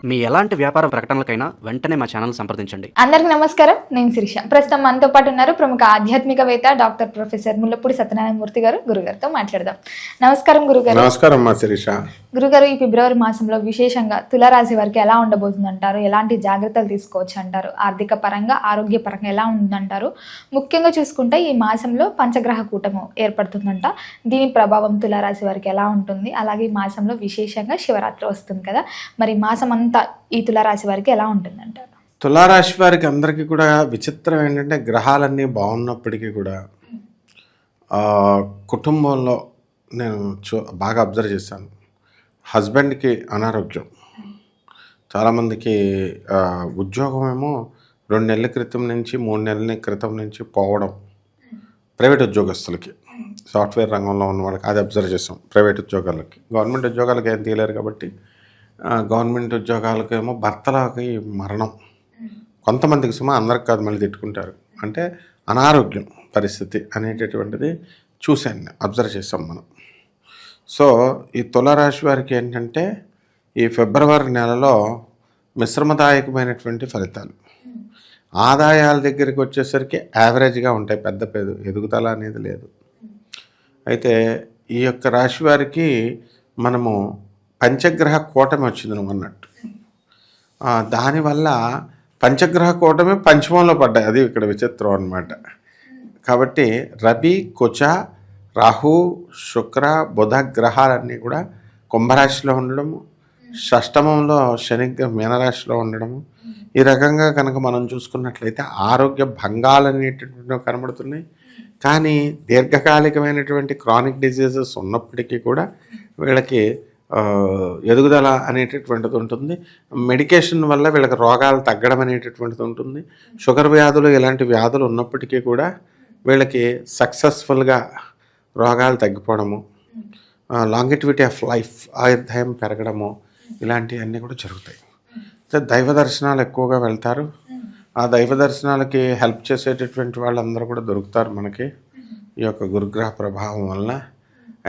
మీ ఎలాంటి వ్యాపార ప్రకటనలకైనా వెంటనే మా ఛానల్ సంప్రదించండి. అందరికీ నమస్కారం. నేను శిరీష. ప్రస్తుతం మనతో పాటు ఉన్నారు ప్రముఖ ఆధ్యాత్మికవేత్త డాక్టర్ ప్రొఫెసర్ ముల్లపూడి సత్యనారాయణమూర్తి గారు. గురుగారితో మాట్లాడదాం. నమస్కారం గురుగారు. నమస్కారం మా శిరీష. గురుగారు, ఈ ఫిబ్రవరి మాసంలో విశేషంగా తులారాశి వారికి ఎలా ఉండబోతుంది అంటారు? ఎలాంటి జాగ్రత్తలు తీసుకోవచ్చు అంటారు? ఆర్థిక పరంగా, ఆరోగ్య పరంగా ఎలా ఉందంటారు? ముఖ్యంగా చూసుకుంటే ఈ మాసంలో పంచగ్రహ కూటము ఏర్పడుతుందంట. దీని ప్రభావం తులారాశి వారికి ఎలా ఉంటుంది? అలాగే ఈ మాసంలో విశేషంగా శివరాత్రి వస్తుంది కదా, మరి మాసం అంతా ఈ తులారాశి వారికి ఎలా ఉంటుంది అంటారు? తులారాశి వారికి అందరికీ కూడా విచిత్రం ఏంటంటే, గ్రహాలన్నీ బాగున్నప్పటికీ కూడా కుటుంబంలో నేను బాగా అబ్జర్వ్ చేశాను. హస్బెండ్కి అనారోగ్యం, చాలామందికి ఉద్యోగం ఏమో 2 నెలల క్రితం నుంచి 3 నెలల క్రితం నుంచి పోవడం, ప్రైవేట్ ఉద్యోగస్తులకి, సాఫ్ట్వేర్ రంగంలో ఉన్న వాళ్ళకి అది అబ్జర్వ్ చేసాం. ప్రైవేట్ ఉద్యోగాలకి, గవర్నమెంట్ ఉద్యోగాలకి ఏం తీయలేరు కాబట్టి గవర్నమెంట్ ఉద్యోగాలకేమో భర్తలకి మరణం, కొంతమందికి సుమా, అందరికి కాదు, మళ్ళీ తిట్టుకుంటారు. అంటే అనారోగ్యం పరిస్థితి అనేటటువంటిది చూశాను, అబ్జర్వ్ చేసాం మనం. సో ఈ తులారాశి వారికి ఏంటంటే ఈ ఫిబ్రవరి నెలలో మిశ్రమదాయకమైనటువంటి ఫలితాలు. ఆదాయాల దగ్గరికి వచ్చేసరికి యావరేజ్గా ఉంటాయి, పెద్ద ఎదుగుదల అనేది లేదు. అయితే ఈ యొక్క రాశి వారికి మనము పంచగ్రహ కూటమి వచ్చింది నువ్వు అన్నట్టు. దానివల్ల పంచగ్రహ కూటమి పంచమంలో పడ్డాయి, అది ఇక్కడ విచిత్రం అన్నమాట. కాబట్టి రవి, కుజ, రాహు, శుక్ర, బుధ గ్రహాలన్నీ కూడా కుంభరాశిలో ఉండడము, షష్టమంలో శని మీనరాశిలో ఉండడము, ఈ రకంగా కనుక మనం చూసుకున్నట్లయితే ఆరోగ్య భంగాలు అనేటటువంటివి కనబడుతున్నాయి. కానీ దీర్ఘకాలికమైనటువంటి క్రానిక్ డిజీజెస్ ఉన్నప్పటికీ కూడా వీళ్ళకి ఎదుగుదల అనేటటువంటిది ఉంటుంది. మెడికేషన్ వల్ల వీళ్ళకి రోగాలు తగ్గడం అనేటటువంటిది ఉంటుంది. షుగర్ వ్యాధులు, ఇలాంటి వ్యాధులు ఉన్నప్పటికీ కూడా వీళ్ళకి సక్సెస్ఫుల్గా రోగాలు తగ్గిపోవడము, లాంగిటివిటీ ఆఫ్ లైఫ్, ఆయుర్దాయం పెరగడము, ఇలాంటివన్నీ కూడా జరుగుతాయి. దైవ దర్శనాలు ఎక్కువగా వెళ్తారు. ఆ దైవ దర్శనాలకి హెల్ప్ చేసేటటువంటి వాళ్ళందరూ కూడా దొరుకుతారు మనకి ఈ యొక్క గురుగ్రహ ప్రభావం వల్ల.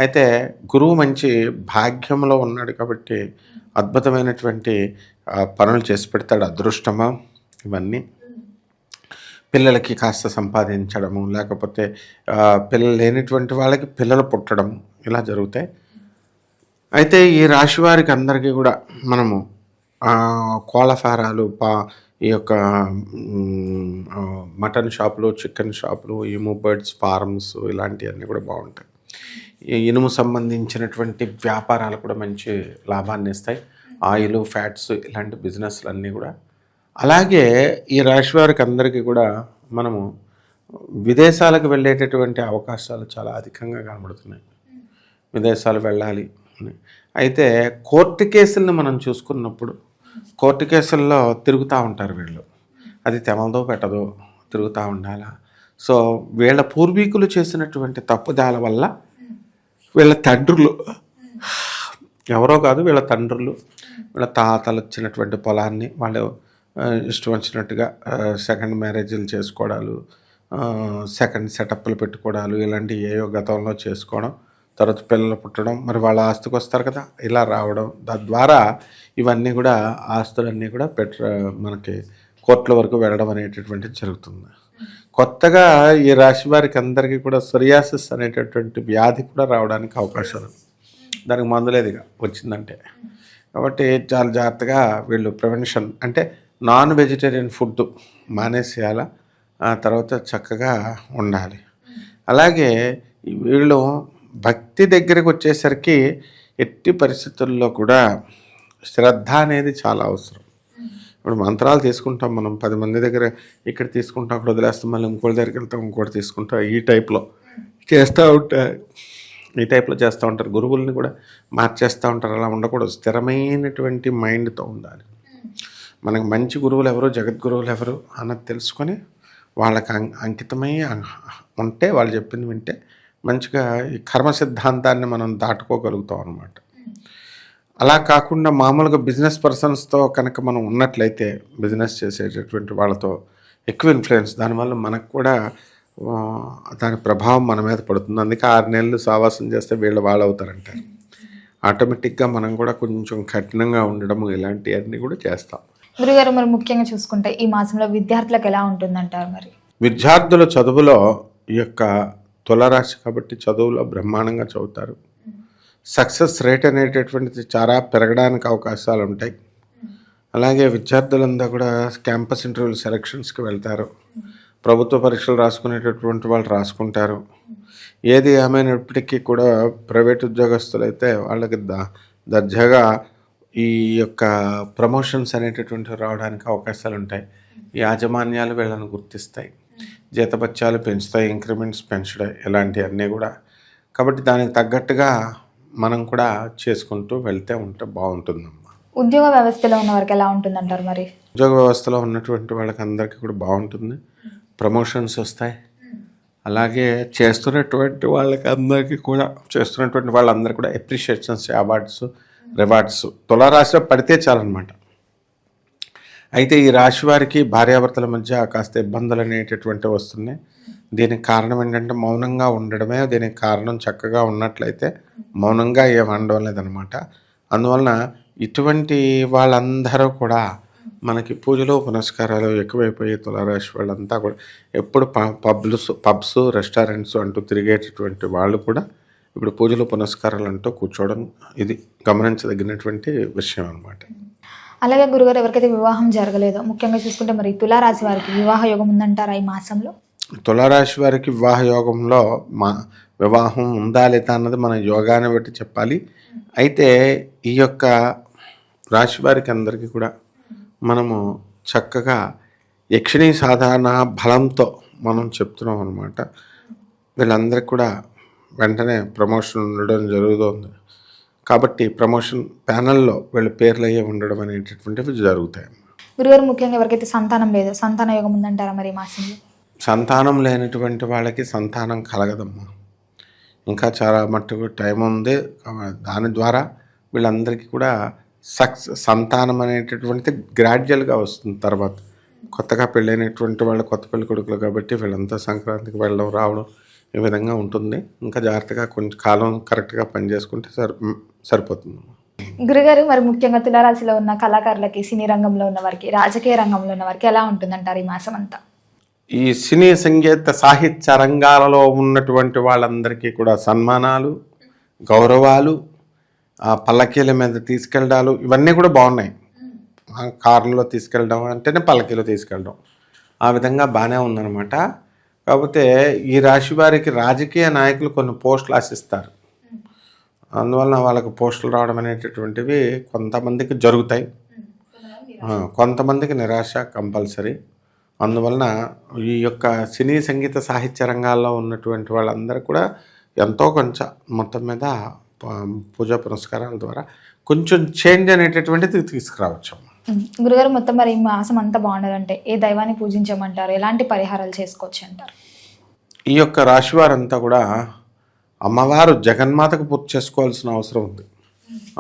అయితే గురువు మంచి భాగ్యంలో ఉన్నాడు కాబట్టి అద్భుతమైనటువంటి పనులు చేసి పెడతాడు. అదృష్టమా ఇవన్నీ, పిల్లలకి కాస్త సంపాదించడము, లేకపోతే పిల్లలు లేనిటువంటి వాళ్ళకి పిల్లలు పుట్టడం, ఇలా జరుగుతాయి. అయితే ఈ రాశి వారికి అందరికీ కూడా మనము కోళ్ళ ఫారాలు, ఈ యొక్క మటన్ షాపులు, చికెన్ షాపులు, ఈము బర్డ్స్ ఫార్మ్స్, ఇలాంటివన్నీ కూడా బాగుంటాయి. ఇనుము సంబంధించినటువంటి వ్యాపారాలు కూడా మంచి లాభాన్ని ఇస్తాయి. ఆయిల్, ఫ్యాట్స్, ఇలాంటి బిజినెస్లు అన్నీ కూడా. అలాగే ఈ రాశి వారికి అందరికీ కూడా మనము విదేశాలకు వెళ్ళేటటువంటి అవకాశాలు చాలా అధికంగా కనబడుతున్నాయి. విదేశాలు వెళ్ళాలి. అయితే కోర్టు కేసులను మనం చూసుకున్నప్పుడు కోర్టు కేసుల్లో తిరుగుతూ ఉంటారు వీళ్ళు. అది తెమలదో పెట్టదో తిరుగుతూ ఉండాలా. సో వీళ్ళ పూర్వీకులు చేసినటువంటి తప్పుదాల వల్ల వీళ్ళ తండ్రులు, ఎవరో కాదు, వీళ్ళ తండ్రులు, వీళ్ళ తాతలు వచ్చినటువంటి పొలాన్ని వాళ్ళు ఇష్టం వచ్చినట్టుగా సెకండ్ మ్యారేజీలు చేసుకోవడాలు, సెకండ్ సెటప్లు పెట్టుకోవడాలు, ఇలాంటి ఏయో గతంలో చేసుకోవడం, తర్వాత పిల్లలు పుట్టడం, మరి వాళ్ళ ఆస్తికి వస్తారు కదా, ఇలా రావడం, తద్వారా ఇవన్నీ కూడా ఆస్తులన్నీ కూడా మనకి కోర్టుల వరకు వెళ్ళడం అనేటటువంటిది జరుగుతుంది. కొత్తగా ఈ రాశి వారికి అందరికీ కూడా సోరియాసిస్ అనేటటువంటి వ్యాధి కూడా రావడానికి అవకాశాలు, దానికి మందులేదిగా వచ్చిందంటే. కాబట్టి చాలా జాగ్రత్తగా వీళ్ళు ప్రివెన్షన్, అంటే నాన్ వెజిటేరియన్ ఫుడ్ మానేసేయాల, తర్వాత చక్కగా ఉండాలి. అలాగే వీళ్ళు భక్తి దగ్గరికి వచ్చేసరికి ఎట్టి పరిస్థితుల్లో కూడా శ్రద్ధ అనేది చాలా అవసరం. ఇప్పుడు మంత్రాలు తీసుకుంటాం మనం 10 మంది దగ్గర, ఇక్కడ తీసుకుంటాం, అక్కడ వదిలేస్తాం, మళ్ళీ ఇంకోటి దగ్గరికి వెళ్తాం, ఇంకోటి తీసుకుంటాం, ఈ టైప్లో చేస్తూ ఉంటారు. గురువుల్ని కూడా మార్చేస్తూ ఉంటారు. అలా ఉండకూడదు. స్థిరమైనటువంటి మైండ్తో ఉండాలి. మనకు మంచి గురువులు ఎవరు, జగద్గురువులు ఎవరు అన్నది తెలుసుకొని వాళ్ళకి అంకితమై ఉంటే, వాళ్ళు చెప్పింది వింటే మంచిగా ఈ కర్మ సిద్ధాంతాన్ని మనం దాటుకోగలుగుతాం అన్నమాట. అలా కాకుండా మామూలుగా బిజినెస్ పర్సన్స్తో కనుక మనం ఉన్నట్లయితే, బిజినెస్ చేసేటటువంటి వాళ్ళతో ఎక్కువ ఇన్ఫ్లుయెన్స్, దానివల్ల మనకు కూడా దాని ప్రభావం మన మీద పడుతుంది. అందుకే 6 నెలలు సావాసం చేస్తే వాళ్ళు అవుతారంటారు. ఆటోమేటిక్గా మనం కూడా కొంచెం కఠినంగా ఉండడము ఇలాంటివన్నీ కూడా చేస్తాం. గురుగారు మరి ముఖ్యంగా చూసుకుంటే ఈ మాసంలో విద్యార్థులకు ఎలా ఉంటుందంటారు మరి? విద్యార్థుల చదువులో ఈ యొక్క తులారాశి కాబట్టి చదువులో బ్రహ్మాండంగా చదువుతారు. సక్సెస్ రేట్ అనేటటువంటిది చాలా పెరగడానికి అవకాశాలు ఉంటాయి. అలాగే విద్యార్థులంతా కూడా క్యాంపస్ ఇంటర్వ్యూలు సెలక్షన్స్కి వెళ్తారు. ప్రభుత్వ పరీక్షలు రాసుకునేటటువంటి వాళ్ళు రాసుకుంటారు. ఏది ఏమైనప్పటికీ కూడా ప్రైవేట్ ఉద్యోగస్తులు అయితే వాళ్ళకి దర్జాగా ఈ యొక్క ప్రమోషన్స్ అనేటటువంటివి రావడానికి అవకాశాలు ఉంటాయి. యాజమాన్యాలు వీళ్ళని గుర్తిస్తాయి, జీతభత్యాలు పెంచుతాయి, ఇంక్రిమెంట్స్ పెంచడం ఇలాంటివన్నీ కూడా. కాబట్టి దానికి తగ్గట్టుగా మనం కూడా చేసుకుంటూ వెళ్తే ఉంటే బాగుంటుందమ్మా. ఉద్యోగ వ్యవస్థలో ఉన్న వారికి ఎలా ఉంటుందంటారు మరి? ఉద్యోగ వ్యవస్థలో ఉన్నటువంటి వాళ్ళకి అందరికీ కూడా బాగుంటుంది. ప్రమోషన్స్ వస్తాయి. అలాగే చేస్తున్నటువంటి వాళ్ళందరికీ కూడా అప్రిషియేషన్స్, అవార్డ్స్, రివార్డ్స్ తులారాశిలో పడితే చాలన్నమాట. అయితే ఈ రాశి వారికి భార్యాభర్తల మధ్య కాస్త ఇబ్బందులు అనేటటువంటివి వస్తున్నాయి. దీనికి కారణం ఏంటంటే మౌనంగా ఉండడమే. దీనికి కారణం చక్కగా ఉన్నట్లయితే మౌనంగా ఏమనడం లేదనమాట. అందువలన ఇటువంటి వాళ్ళందరూ కూడా మనకి పూజలు పునస్కారాలు ఎక్కువైపోయి తులారాశి వాళ్ళంతా కూడా ఎప్పుడు పబ్స్ రెస్టారెంట్స్ అంటూ తిరిగేటటువంటి వాళ్ళు కూడా ఇప్పుడు పూజలు పునస్కారాలు అంటూ కూర్చోవడం ఇది గమనించదగినటువంటి విషయం అనమాట. అలాగే గురుగారు ఎవరికైతే వివాహం జరగలేదో ముఖ్యంగా చూసుకుంటే మరి తులారాశి వారికి వివాహ యోగం ఉందంటారా ఈ మాసంలో? తులారాశి వారికి వివాహ యోగంలో వివాహం ఉందా లేదా అన్నది మన యోగాన్ని బట్టి చెప్పాలి. అయితే ఈ యొక్క రాశి వారికి అందరికీ కూడా మనము చక్కగా యక్షిణీ సాధారణ బలంతో మనం చెప్తున్నాం అనమాట. వీళ్ళందరికీ కూడా వెంటనే ప్రమోషన్ ఉండడం జరుగుతుంది. కాబట్టి ప్రమోషన్ ప్యానల్లో వీళ్ళ పేర్లు అయ్యే ఉండడం అనేటటువంటివి జరుగుతాయి. గురుగారు ముఖ్యంగా ఎవరికైతే సంతానం లేదో సంతాన యోగం ఉందంటారా మరి ఈ మాసంలో? సంతానం లేనటువంటి వాళ్ళకి సంతానం కలగదమ్మా. ఇంకా చాలా మట్టుకు టైం ఉంది. దాని ద్వారా వీళ్ళందరికీ కూడా సంతానం అనేటటువంటిది గ్రాడ్యువల్గా వస్తుంది. తర్వాత కొత్తగా పెళ్ళైనటువంటి వాళ్ళు కొత్త పెళ్లి కొడుకులు కాబట్టి వీళ్ళంతా సంక్రాంతికి వెళ్ళడం రావడం ఈ విధంగా ఉంటుంది. ఇంకా జాగ్రత్తగా కొంచెం కాలం కరెక్ట్గా పనిచేసుకుంటే సరిపోతుంది. గురుగారు మరి ముఖ్యంగా తులారాశిలో ఉన్న కళాకారులకి, సినీ రంగంలో ఉన్న వారికి, రాజకీయ రంగంలో ఉన్న వారికి ఎలా ఉంటుందంటారు ఈ మాసం అంతా? ఈ సినీ సంగీత సాహిత్య రంగాలలో ఉన్నటువంటి వాళ్ళందరికీ కూడా సన్మానాలు, గౌరవాలు, పల్లకీల మీద తీసుకెళ్ళడాలు ఇవన్నీ కూడా బాగున్నాయి. కార్లలో తీసుకెళ్ళడం అంటేనే పల్లకీలో తీసుకెళ్ళడం ఆ విధంగా బాగానే ఉందన్నమాట. కాకపోతే ఈ రాశి వారికి రాజకీయ నాయకులు కొన్ని పోస్టులు ఆశిస్తారు. అందువలన వాళ్ళకి పోస్టులు రావడం అనేటటువంటివి కొంతమందికి జరుగుతాయి, కొంతమందికి నిరాశ కంపల్సరీ. అందువలన ఈ యొక్క సినీ సంగీత సాహిత్య రంగాల్లో ఉన్నటువంటి వాళ్ళందరూ కూడా ఎంతో కొంచెం మొత్తం మీద పూజా పునస్కారాల ద్వారా కొంచెం చేంజ్ అనేటటువంటిది తీసుకురావచ్చు. గురుగారు మొత్తం మరి ఈ మాసం అంతా బాగుండాలంటే ఏ దైవాన్ని పూజించమంటారు? ఎలాంటి పరిహారాలు చేసుకోవచ్చు అంటారు? ఈ యొక్క రాశి వారంతా కూడా అమ్మవారు జగన్మాతకు పూజ చేసుకోవాల్సిన అవసరం ఉంది,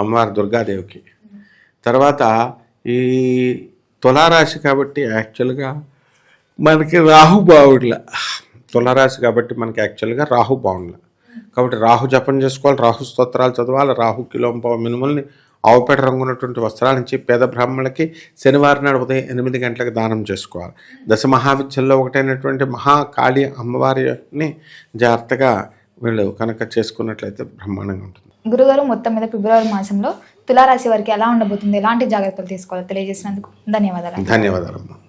అమ్మవారు దుర్గాదేవికి. తర్వాత ఈ తులారాశి కాబట్టి యాక్చువల్గా మనకి రాహు బావుండ్ల, తులారాశి కాబట్టి మనకి యాక్చువల్గా రాహు బావుండ్ల. కాబట్టి రాహు జపం చేసుకోవాలి, రాహు స్తోత్రాలు చదవాలి, రాహు కిలోంపావు మినుముల్ని ఆవుపేట రంగు ఉన్నటువంటి వస్త్రాలించి పేద బ్రాహ్మణులకి శనివారం నాడు ఉదయం 8 గంటలకు దానం చేసుకోవాలి. దశ మహావిద్యల్లో ఒకటైనటువంటి మహాకాళి అమ్మవారిని జాగ్రత్తగా వీళ్ళు కనుక చేసుకున్నట్లయితే బ్రహ్మాండంగా ఉంటుంది. గురుగారు మొత్తం మీద ఫిబ్రవరి మాసంలో తులారాశి వారికి ఎలా ఉండబోతుంది, ఎలాంటి జాగ్రత్తలు తీసుకోవాలో తెలియజేసినందుకు ధన్యవాదాలు. ధన్యవాదాలమ్మా.